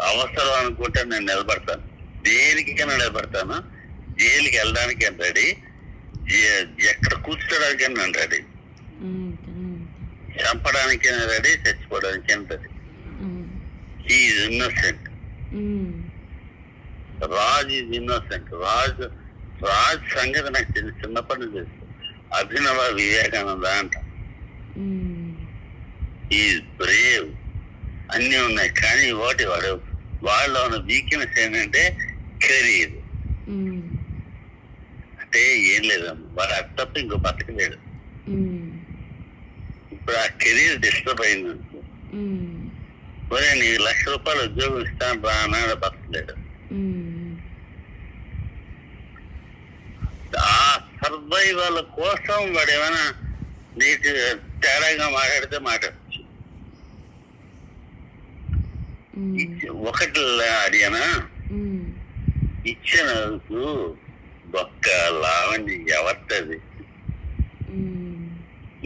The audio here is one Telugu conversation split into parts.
అవసరం అనుకుంటే నేను నిలబడతాను, దేనికైనా నిలబడతాను. జైలుకి వెళ్ళడానికి నేను రెడీ, ఎక్కడ కూర్చోడానికి నేను రెడీ, చంపడానికైనా రెడీ, చచ్చిపోవడానికైనా ready. Is innocent. Raj is innocent. Raj సంగతి నాకు చిన్నప్పటి నుంచి తెలుసు. అభినవ వివేకానంద అంట. ఈజ్ బ్రేవ్, అన్నీ ఉన్నాయి. కానీ వాళ్ళ ఉన్న వీక్నెస్ ఏంటంటే కెరీర్. అంటే ఏం లేదమ్మా, వాడు అది తప్ప ఇంకో బతకలేడు. ఇప్పుడు ఆ కెరీర్ డిస్టర్బ్ అయింది అనుకో, ఒరే నీకు ₹1,00,000 ఉద్యోగం ఇస్తాను రా అన్నాడు, బతకలేడు. ఆ సర్వైవల్ కోసం వాడు ఏమైనా నీకు తేడాగా మాట్లాడితే మాట్లాడచ్చు. ఒకటి అడిగానా, ఇచ్చినందుకు ఒక్క లావణ్య ఎవరిది,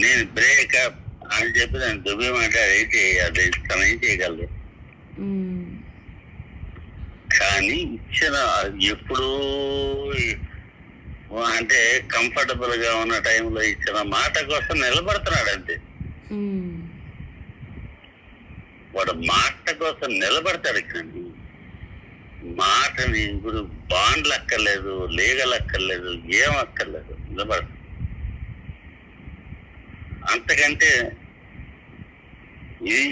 నేను బ్రేకప్ అని చెప్పి దాన్ని దుబ్బేమంటే అది తను ఏం చేయగలదు. కానీ ఇచ్చిన ఎప్పుడు అంటే కంఫర్టబుల్ గా ఉన్న టైంలో ఇచ్చిన మాట కోసం నిలబడుతున్నాడు అంతే. వాడు మాట కోసం నిలబడతాడు. కానీ మాటని ఇప్పుడు బాండ్లు అక్కర్లేదు, లీగల్ అక్కర్లేదు, ఏం అక్కర్లేదు, నిలబడతాడు. అంతకంటే ఇది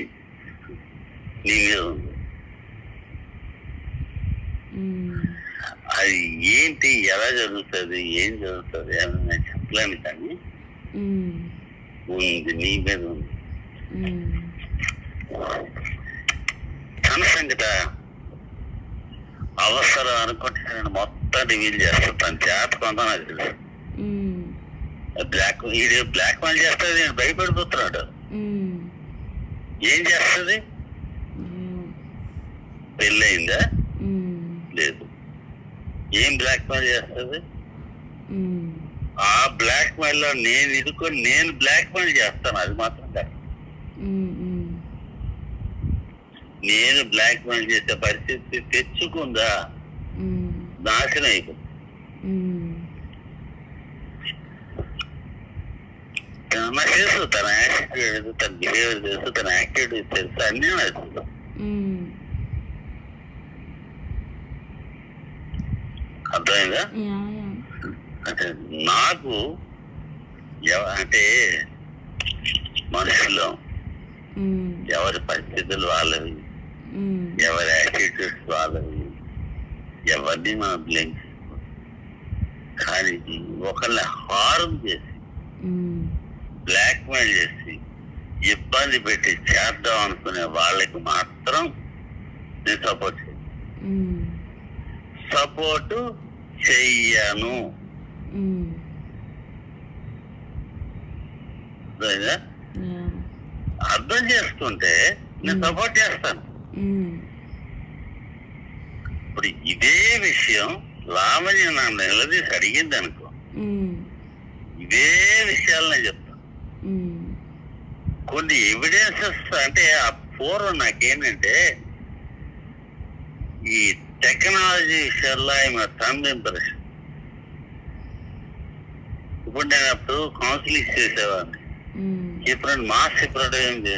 నీ మీద ఉంది. అది ఏంటి, ఎలా జరుగుతుంది, ఏం జరుగుతుంది అని నేను చెప్పలేను. కానీ ఉంది, నీ మీద ఉంది. తన సంగత అవసరం అనుకుంటే నేను మొత్తం రివీల్ చేస్తాను. తన చేత కొంత నాకు తెలుసు. బ్లాక్ మెయిల్ చేస్తుంది, నేను భయపడిపోతున్నాడు. ఏం చేస్తుంది? పెళ్ళయిందా? లేదు. ఏం బ్లాక్ మెయిల్ చేస్తుంది? ఆ బ్లాక్ మెయిల్ లో నేను ఇదుకొని నేను బ్లాక్ మెయిల్ చేస్తాను, అది మాత్రం కాదు. నేను బ్లాక్ మెయిల్ చేసే పరిస్థితి తెచ్చుకుందా నాశనం అయిపోతుంది. నాకు తెలుసు తన యాటిట్యూడ్, తన బిహేవియర్ తెలుసు, తన యాక్టివిటీస్ తెలుసు, అన్నీ తెలుసు. అర్థమైందా? అంటే నాకు అంటే మనుషుల్లో ఎవరి పరిస్థితులు వాళ్ళవి, ఎవరి యాటిట్యూడ్స్ వాళ్ళవి, ఎవరిని మనం బ్లేమ్ చేసుకో. కానీ ఒకళ్ళని హారం చేసి బ్లాక్ మెయిల్ చేసి ఇబ్బంది పెట్టి చేద్దాం అనుకునే వాళ్ళకి మాత్రం నేను సపోర్ట్ చెయ్యను. అర్థం చేసుకుంటే నేను సపోర్ట్ చేస్తాను. ఇప్పుడు ఇదే విషయం లావణ్య నన్ను నిలదీసి అడిగింది అనుకో, ఇదే విషయాలు నేను చెప్తాను. కొన్ని ఎవిడెన్సెస్ అంటే ఆ పూర్వం నాకేంటంటే ఈ టెక్నాలజీ విషయాల్లో ఆయన థంబ్ ఇంప్రెషన్. ఇప్పుడు నేను అప్పుడు కౌన్సిలింగ్ చేసేవాడిని. మాస్ హిప్నటైజ్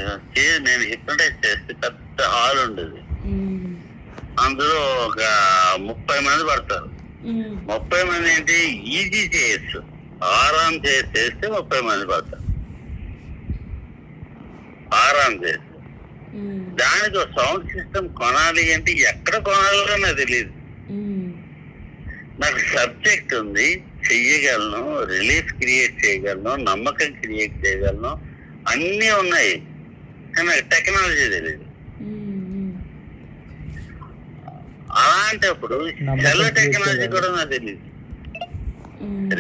నేను హిప్నటైజ్ చేస్తే పెద్ద హాల్ ఉండేది. అందులో ఒక 30 మంది పడతారు. 30 మంది ఏంటి, ఈజీ చేయొచ్చు, ఆరాం చేస్తే 30 మంది పడతారు. ఆరాం చేస్తే దానికి ఒక సౌండ్ సిస్టమ్ కొనాలి అంటే ఎక్కడ కొనాలో నాకు తెలియదు. నాకు సబ్జెక్ట్ ఉంది, చెయ్యగలను, రిలీఫ్ క్రియేట్ చేయగలను, నమ్మకం క్రియేట్ చేయగలను, అన్నీ ఉన్నాయి. కానీ నాకు టెక్నాలజీ తెలియదు. అలాంటప్పుడు సెల్ టెక్నాలజీ కూడా నాకు తెలియదు.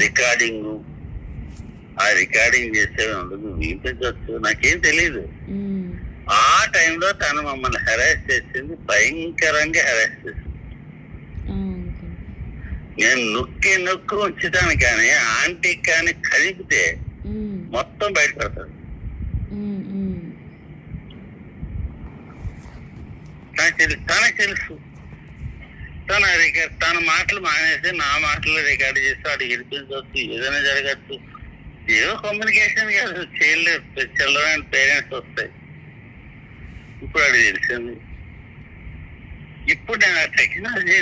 రికార్డింగ్, ఆ రికార్డింగ్ చేసే వినిపించవచ్చు, నాకేం తెలీదు. ఆ టైంలో తను మమ్మల్ని హెరాస్ చేసింది, భయంకరంగా హెరాస్ చేసింది. నేను నొక్కి ఉంచుతాను, కానీ ఆంటీకి కానీ కలిపితే మొత్తం బయటపడతాడు. తనకు తెలుసు. తన మాటలు మానేసి నా మాటలు రికార్డు చేస్తూ అటు గెలిపించవచ్చు, ఏదైనా జరగచ్చు. ఏదో కమ్యూనికేషన్ కాదు చేయలేదు, చిల్డ్రన్ పేరెంట్స్ వస్తాయి. ఇప్పుడు అది తెలిసింది. ఇప్పుడు నేను ఆ టెక్నాలజీ